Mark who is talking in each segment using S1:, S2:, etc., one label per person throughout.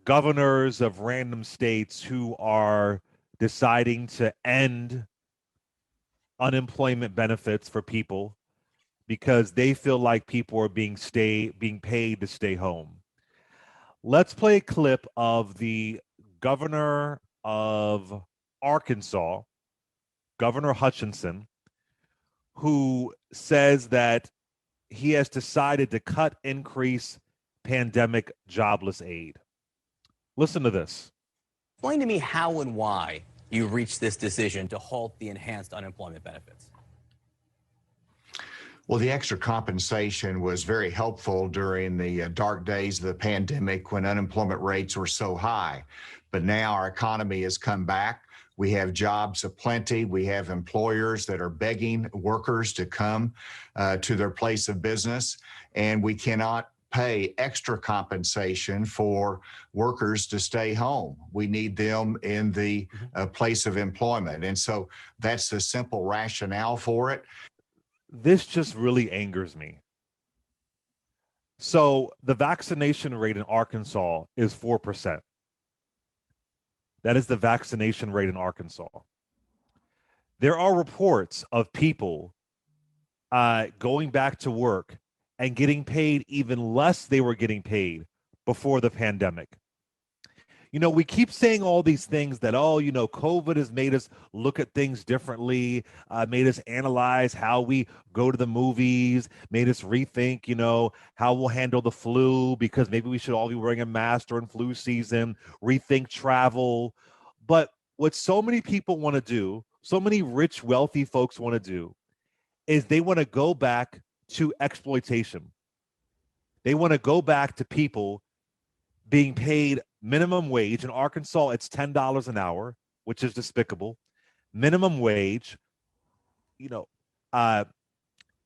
S1: governors of random states who are deciding to end unemployment benefits for people because they feel like people are being paid to stay home. Let's play a clip of the governor of Arkansas, Governor Hutchinson, who says that he has decided to increase pandemic jobless aid. Listen to this.
S2: Explain to me how and why you reached this decision to halt the enhanced unemployment benefits.
S3: Well, the extra compensation was very helpful during the dark days of the pandemic when unemployment rates were so high. But now our economy has come back. We have jobs aplenty. We have employers that are begging workers to come to their place of business, and we cannot pay extra compensation for workers to stay home. We need them in the place of employment. And so that's the simple rationale for it.
S1: This just really angers me. So the vaccination rate in Arkansas is 4%. That is the vaccination rate in Arkansas. There are reports of people going back to work and getting paid even less they were getting paid before the pandemic. You know, we keep saying all these things that, oh, you know, COVID has made us look at things differently, made us analyze how we go to the movies, made us rethink, you know, how we'll handle the flu because maybe we should all be wearing a mask during flu season, rethink travel. But what so many people want to do, so many rich, wealthy folks want to do, is they want to go back to exploitation. They want to go back to people being paid minimum wage. In Arkansas, it's $10 an hour, which is despicable. Minimum wage, you know,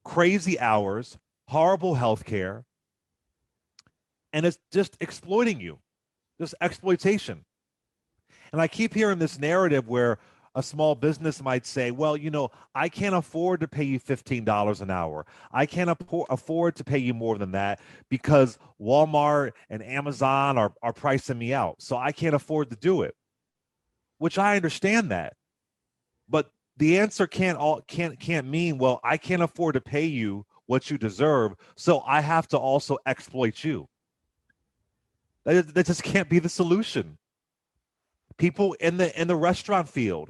S1: crazy hours, horrible health care, and it's just exploiting you, just exploitation. And I keep hearing this narrative where a small business might say, well, you know, I can't afford to pay you $15 an hour. I can't afford to pay you more than that because Walmart and Amazon are pricing me out. So I can't afford to do it, which I understand that. But the answer can't mean, well, I can't afford to pay you what you deserve, so I have to also exploit you. That just can't be the solution. People in the restaurant field,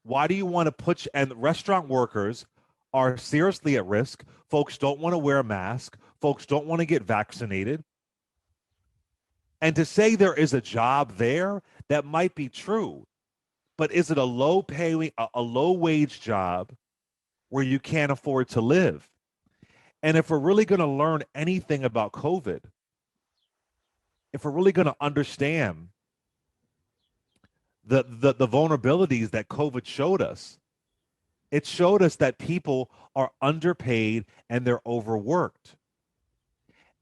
S1: why do you want to put, and restaurant workers are seriously at risk. Folks don't want to wear a mask. Folks don't want to get vaccinated. And to say there is a job there, that might be true. But is it a low wage job where you can't afford to live? And if we're really going to learn anything about COVID, if we're really going to understand the vulnerabilities that COVID showed us, it showed us that people are underpaid and they're overworked.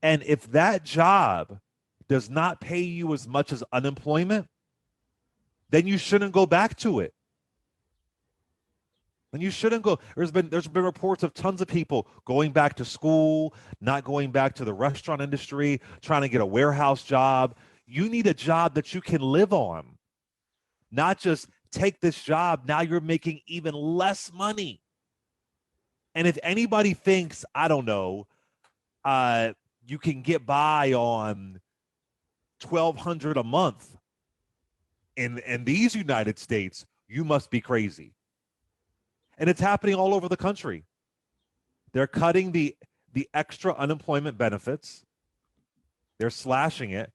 S1: And if that job does not pay you as much as unemployment, then you shouldn't go back to it. Then you shouldn't go. There's been reports of tons of people going back to school, not going back to the restaurant industry, trying to get a warehouse job. You need a job that you can live on. Not just take this job, now you're making even less money. And if anybody thinks, I don't know, you can get by on $1,200 a month in these United States, you must be crazy. And it's happening all over the country. They're cutting the extra unemployment benefits. They're slashing it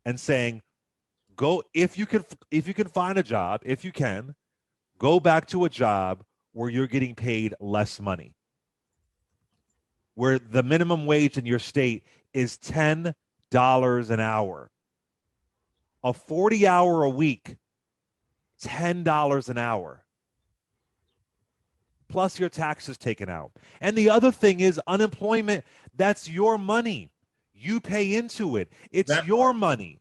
S1: and saying, go, if you can find a job, if you can, go back to a job where you're getting paid less money, where the minimum wage in your state is $10 an hour. A 40-hour a week, $10 an hour. Plus your taxes taken out. And the other thing is unemployment, that's your money. You pay into it. It's your money.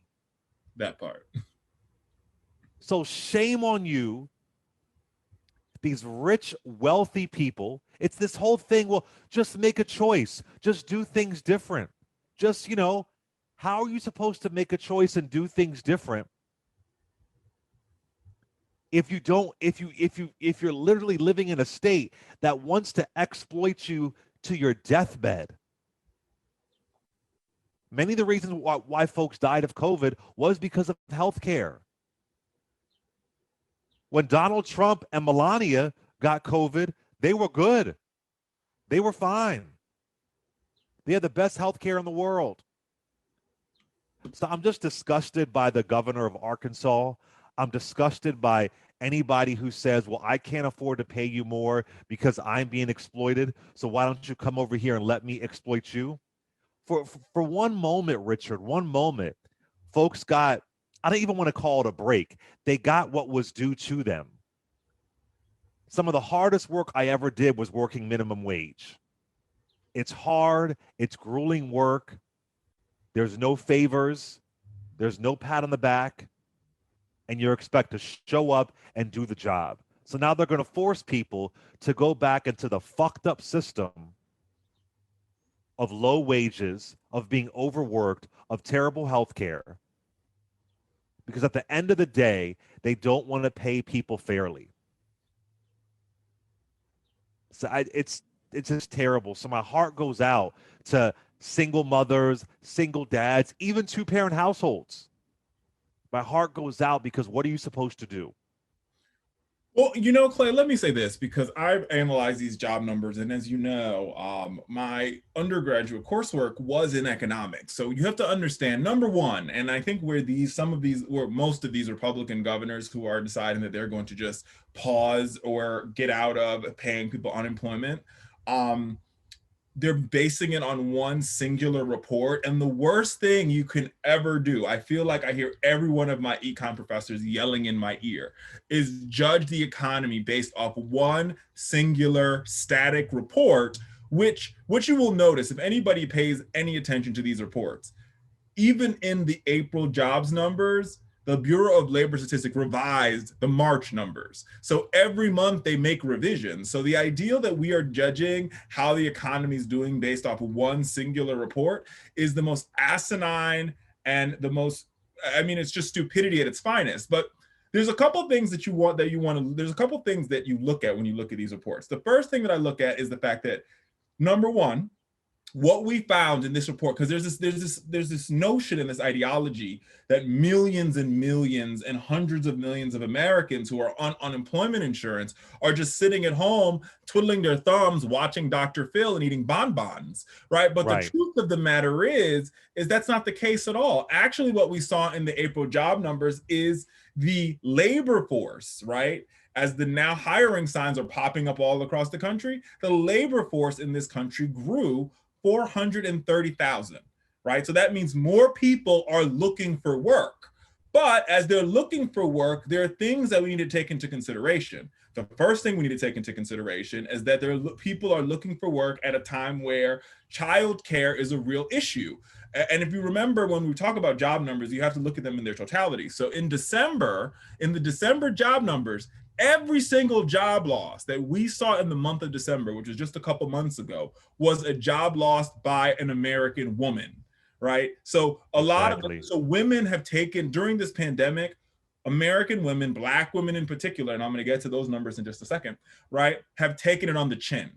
S4: That part.
S1: So shame on you, these rich, wealthy people. It's this whole thing, well, just make a choice. Just do things different. Just, How are you supposed to make a choice and do things different if you're literally living in a state that wants to exploit you to your deathbed? Many of the reasons why folks died of COVID was because of healthcare. When Donald Trump and Melania got COVID, they were good. They were fine. They had the best healthcare in the world. So I'm just disgusted by the governor of Arkansas. I'm disgusted by anybody who says, well, I can't afford to pay you more because I'm being exploited. So why don't you come over here and let me exploit you? For one moment, Richard, one moment, folks got, I don't even want to call it a break. They got what was due to them. Some of the hardest work I ever did was working minimum wage. It's hard. It's grueling work. There's no favors. There's no pat on the back. And you're expected to show up and do the job. So now they're going to force people to go back into the fucked up system of low wages, of being overworked, of terrible health care. Because at the end of the day, they don't want to pay people fairly. So it's just terrible. So my heart goes out to single mothers, single dads, even two-parent households. My heart goes out because what are you supposed to do?
S4: Well, Clay, let me say this, because I've analyzed these job numbers. And as you know, my undergraduate coursework was in economics. So you have to understand, number one, and I think where most of these Republican governors who are deciding that they're going to just pause or get out of paying people unemployment, they're basing it on one singular report. And the worst thing you can ever do, I feel like I hear every one of my econ professors yelling in my ear, is judge the economy based off one singular static report, which you will notice if anybody pays any attention to these reports. Even in the April jobs numbers, the Bureau of Labor Statistics revised the March numbers. So every month they make revisions. So the idea that we are judging how the economy is doing based off of one singular report is the most asinine and it's just stupidity at its finest. But there's a couple things that there's a couple things that you look at when you look at these reports. The first thing that I look at is the fact that, number one, what we found in this report, because there's this notion and this ideology that millions and millions and hundreds of millions of Americans who are on unemployment insurance are just sitting at home, twiddling their thumbs, watching Dr. Phil and eating bonbons, right? But the truth of the matter is that's not the case at all. Actually, what we saw in the April job numbers is the labor force, right? As the now hiring signs are popping up all across the country, the labor force in this country grew 430,000, right? So that means more people are looking for work. But as they're looking for work, there are things that we need to take into consideration. The first thing we need to take into consideration is that people are looking for work at a time where childcare is a real issue. And if you remember, when we talk about job numbers, you have to look at them in their totality. So in the December job numbers, every single job loss that we saw in the month of December, which was just a couple months ago, was a job lost by an American woman, right? So so women have taken, during this pandemic, American women, Black women in particular, and I'm going to get to those numbers in just a second, right, have taken it on the chin.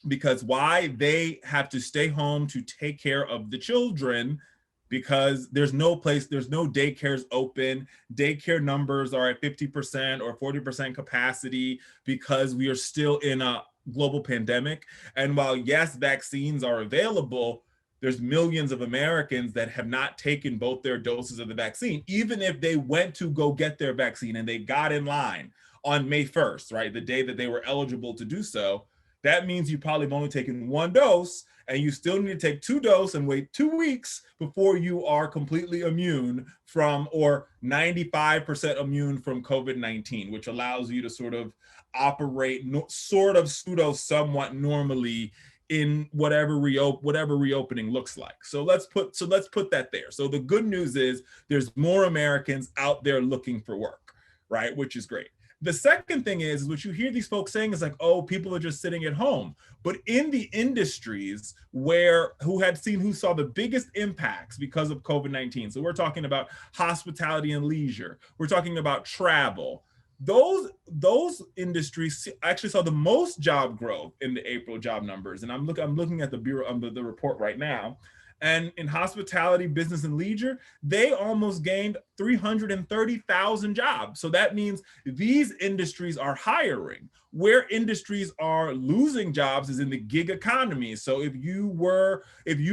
S4: Because why? They have to stay home to take care of the children, because there's no daycares open. Daycare numbers are at 50% or 40% capacity because we are still in a global pandemic. And while, yes, vaccines are available, there's millions of Americans that have not taken both their doses of the vaccine, even if they went to go get their vaccine and they got in line on May 1st, right, the day that they were eligible to do so. That means you probably have only taken one dose, and you still need to take 2 doses and wait 2 weeks before you are completely immune from, or 95% immune from COVID-19, which allows you to sort of operate somewhat normally in whatever reopening looks like. So let's put that there. So the good news is there's more Americans out there looking for work, right? Which is great. The second thing is what you hear these folks saying is like, oh, people are just sitting at home. But in the industries who saw the biggest impacts because of COVID-19, so we're talking about hospitality and leisure, we're talking about travel, those industries actually saw the most job growth in the April job numbers. And I'm looking at the Bureau the report right now. And in hospitality, business, and leisure, they almost gained 330,000 jobs. So that means these industries are hiring. Where industries are losing jobs is in the gig economy. So if you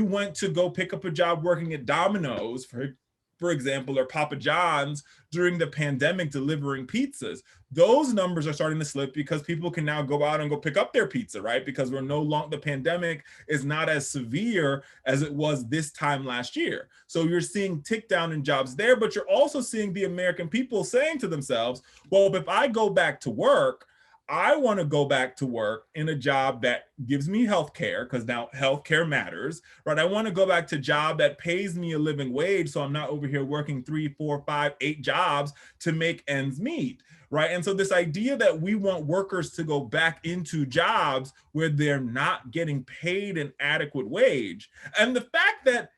S4: went to go pick up a job working at Domino's, for example, or Papa John's during the pandemic delivering pizzas, those numbers are starting to slip because people can now go out and go pick up their pizza, right? Because the pandemic is not as severe as it was this time last year. So you're seeing tick down in jobs there, but you're also seeing the American people saying to themselves, well, if I go back to work, I want to go back to work in a job that gives me health care, because now health care matters, right? I want to go back to a job that pays me a living wage, so I'm not over here working 3, 4, 5, 8 jobs to make ends meet, right? And so this idea that we want workers to go back into jobs where they're not getting paid an adequate wage, and the fact that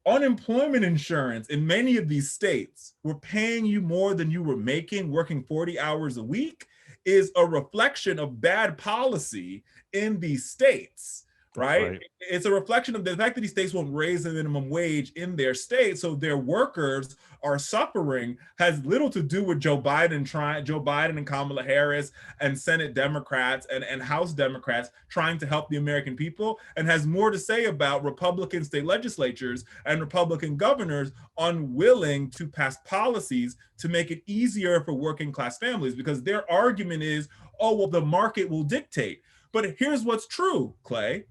S4: unemployment insurance in many of these states were paying you more than you were making working 40 hours a week is a reflection of bad policy in these states, right? It's a reflection of the fact that these states won't raise the minimum wage in their state, so their workers are suffering, has little to do with Joe Biden and Kamala Harris and Senate Democrats and House Democrats trying to help the American people, and has more to say about Republican state legislatures and Republican governors unwilling to pass policies to make it easier for working class families, because their argument is, oh, well, the market will dictate. But here's what's true, Clay.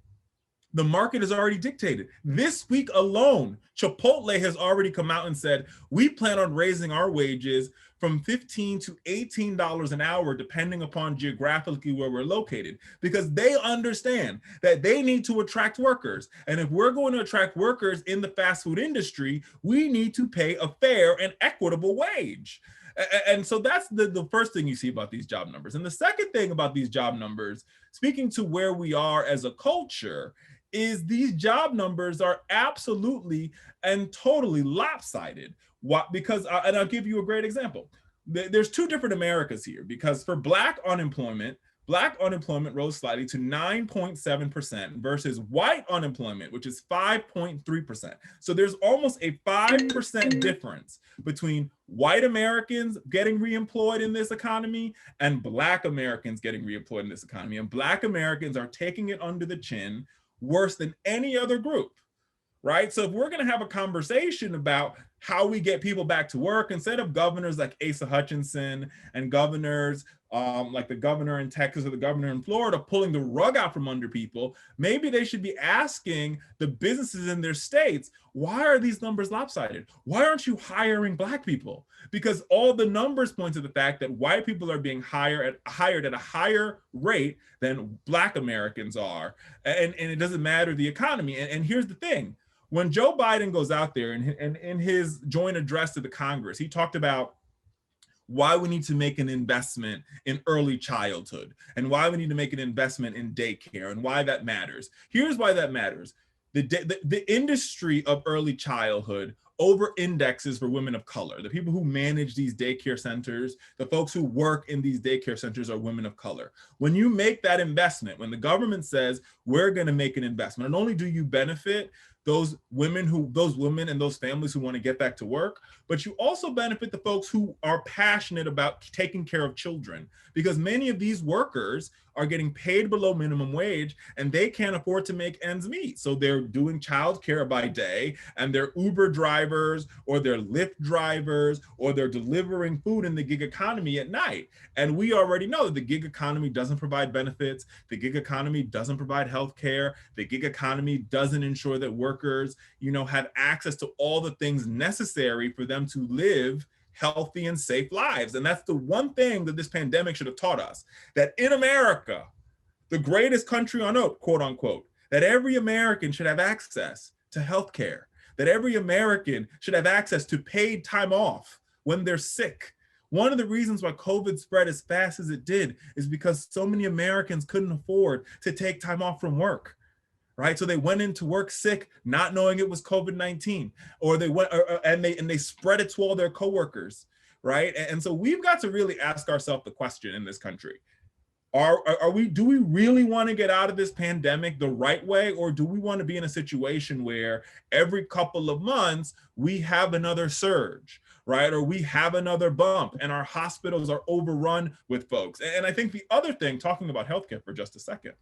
S4: The market has already dictated. This week alone, Chipotle has already come out and said, we plan on raising our wages from $15 to $18 an hour, depending upon geographically where we're located, because they understand that they need to attract workers. And if we're going to attract workers in the fast food industry, we need to pay a fair and equitable wage. And so that's the first thing you see about these job numbers. And the second thing about these job numbers, speaking to where we are as a culture, is these job numbers are absolutely and totally lopsided. Because, and I'll give you a great example. There's two different Americas here, because for Black unemployment rose slightly to 9.7% versus white unemployment, which is 5.3%. So there's almost a 5% difference between white Americans getting reemployed in this economy and Black Americans getting reemployed in this economy. And Black Americans are taking it under the chin worse than any other group, right? So if we're going to have a conversation about how we get people back to work, instead of governors like Asa Hutchinson and governors like the governor in Texas or the governor in Florida pulling the rug out from under people, maybe they should be asking the businesses in their states, why are these numbers lopsided? Why aren't you hiring Black people? Because all the numbers point to the fact that white people are being hired at a higher rate than Black Americans are. And it doesn't matter the economy. And here's the thing. When Joe Biden goes out there and in his joint address to the Congress, he talked about why we need to make an investment in early childhood and why we need to make an investment in daycare and why that matters. Here's why that matters. The industry of early childhood over indexes for women of color. The people who manage these daycare centers, the folks who work in these daycare centers are women of color. When you make that investment, when the government says we're going to make an investment, not only do you benefit those women and those families who want to get back to work, but you also benefit the folks who are passionate about taking care of children, because many of these workers are getting paid below minimum wage and they can't afford to make ends meet. So they're doing childcare by day and they're Uber drivers or they're Lyft drivers or they're delivering food in the gig economy at night. And we already know that the gig economy doesn't provide benefits. The gig economy doesn't provide health care. The gig economy doesn't ensure that workers, have access to all the things necessary for them to live healthy and safe lives. And that's the one thing that this pandemic should have taught us, that in America, the greatest country on earth, quote unquote, that every American should have access to healthcare, that every American should have access to paid time off when they're sick, One of the reasons why COVID spread as fast as it did is because so many Americans couldn't afford to take time off from work, right? So they went into work sick, not knowing it was COVID-19, or they went and they spread it to all their coworkers, right? And so we've got to really ask ourselves the question in this country: do we really want to get out of this pandemic the right way, or do we want to be in a situation where every couple of months we have another surge, right? Or we have another bump and our hospitals are overrun with folks. And I think the other thing, talking about healthcare for just a second,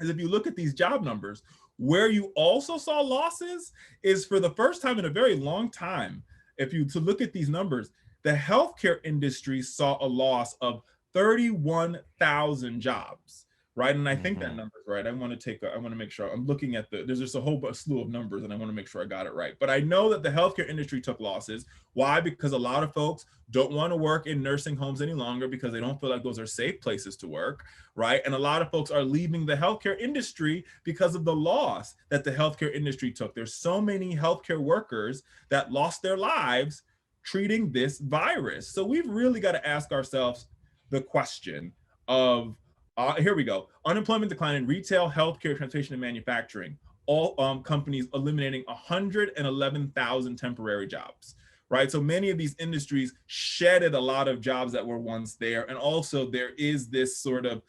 S4: is if you look at these job numbers, where you also saw losses is, for the first time in a very long time, if you to look at these numbers, the healthcare industry saw a loss of 31,000 jobs, right? And I think that number's right. I want to make sure I'm looking at there's just a whole slew of numbers and I want to make sure I got it right. But I know that the healthcare industry took losses. Why? Because a lot of folks don't want to work in nursing homes any longer because they don't feel like those are safe places to work, right? And a lot of folks are leaving the healthcare industry because of the loss that the healthcare industry took. There's so many healthcare workers that lost their lives treating this virus. So we've really got to ask ourselves the question of, here we go, unemployment decline in retail, healthcare, transportation, and manufacturing. All companies eliminating 111,000 temporary jobs, right? So many of these industries shedded a lot of jobs that were once there. And also there is this sort of,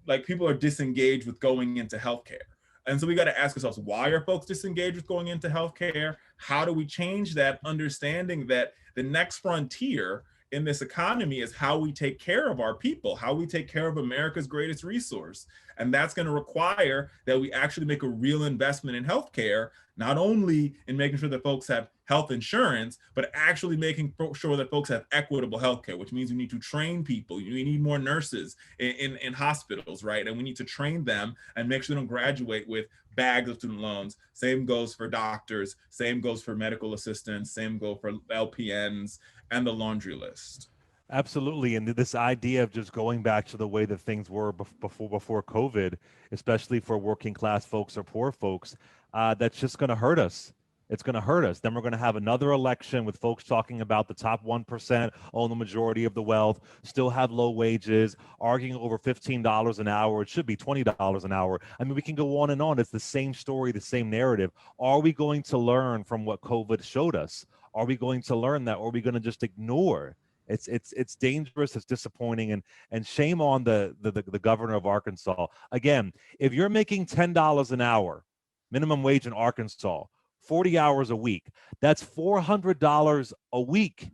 S4: like, people are disengaged with going into healthcare. And so we got to ask ourselves, why are folks disengaged with going into healthcare? How do we change that, understanding that the next frontier in this economy is how we take care of our people, how we take care of America's greatest resource. And that's going to require that we actually make a real investment in healthcare, not only in making sure that folks have health insurance, but actually making sure that folks have equitable healthcare, which means we need to train people. We need more nurses in hospitals, right? And we need to train them and make sure they don't graduate with bags of student loans. Same goes for doctors, same goes for medical assistants, same goes for LPNs, and the laundry list.
S1: Absolutely. And this idea of just going back to the way that things were before COVID, especially for working class folks or poor folks, that's just going to hurt us. It's going to hurt us. Then we're going to have another election with folks talking about the top 1% own the majority of the wealth, still have low wages, arguing over $15 an hour. It should be $20 an hour. I mean, we can go on and on. It's the same story, the same narrative. Are we going to learn from what COVID showed us? Are we going to learn that, or are we going to just ignore? It's dangerous. It's disappointing, and shame on the governor of Arkansas. Again, if you're making $10 an hour, minimum wage in Arkansas, 40 hours a week, that's $400 a week.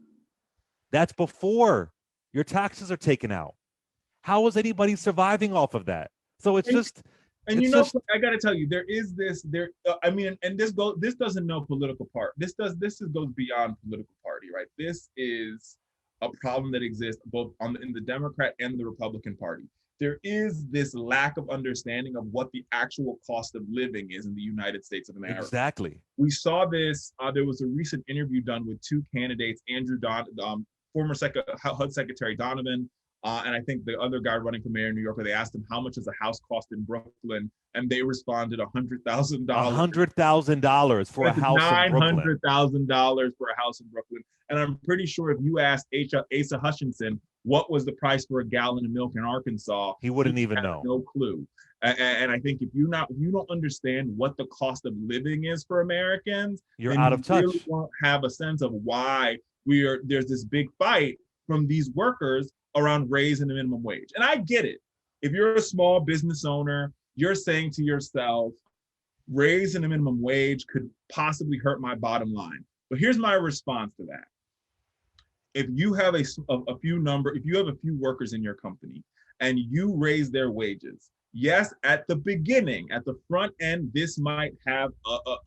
S1: That's before your taxes are taken out. How is anybody surviving off of that? So it's just.
S4: And you know, I got to tell you, there is this there. I mean, and this doesn't know political part. This goes beyond political party, right? This is a problem that exists both in the Democrat and the Republican Party. There is this lack of understanding of what the actual cost of living is in the United States of America.
S1: Exactly.
S4: We saw this. There was a recent interview done with two candidates, former HUD Secretary Donovan, and I think the other guy running for mayor in New York, where they asked him how much does a house cost in Brooklyn, and they responded $100,000.
S1: $100,000 for a house in Brooklyn.
S4: $900,000 for a house in Brooklyn. And I'm pretty sure if you asked Asa Hutchinson what was the price for a gallon of milk in Arkansas,
S1: he wouldn't even know.
S4: No clue. And I think if you don't understand what the cost of living is for Americans,
S1: you're out of touch.
S4: Really won't have a sense of why there's this big fight from these workers around raising the minimum wage. And I get it. If you're a small business owner, you're saying to yourself, raising the minimum wage could possibly hurt my bottom line. But here's my response to that. If you have a few workers in your company and you raise their wages, yes, at the beginning, at the front end, this might have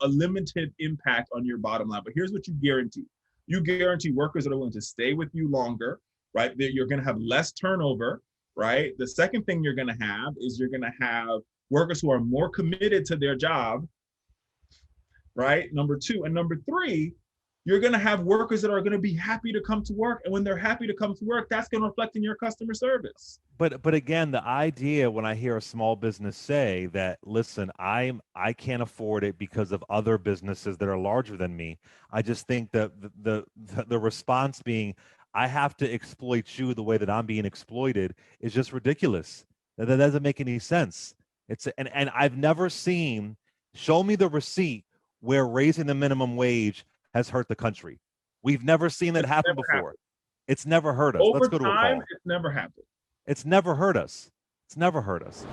S4: a limited impact on your bottom line. But here's what you guarantee. You guarantee workers that are willing to stay with you longer, right? You're going to have less turnover, right? The second thing you're going to have is you're going to have workers who are more committed to their job, right? Number two. And number three, you're going to have workers that are going to be happy to come to work. And when they're happy to come to work, that's going to reflect in your customer service.
S1: But again, the idea when I hear a small business say that, listen, I can't afford it because of other businesses that are larger than me, I just think that the response being, I have to exploit you the way that I'm being exploited is just ridiculous. That doesn't make any sense. And I've never seen, show me the receipt where raising the minimum wage has hurt the country. We've never seen that
S4: It's
S1: happen
S4: never
S1: before.
S4: happened.
S1: It's never hurt us.
S4: Over
S1: Let's go to a
S4: time,
S1: call.
S4: it's never happened.
S1: It's never hurt us. It's never hurt us.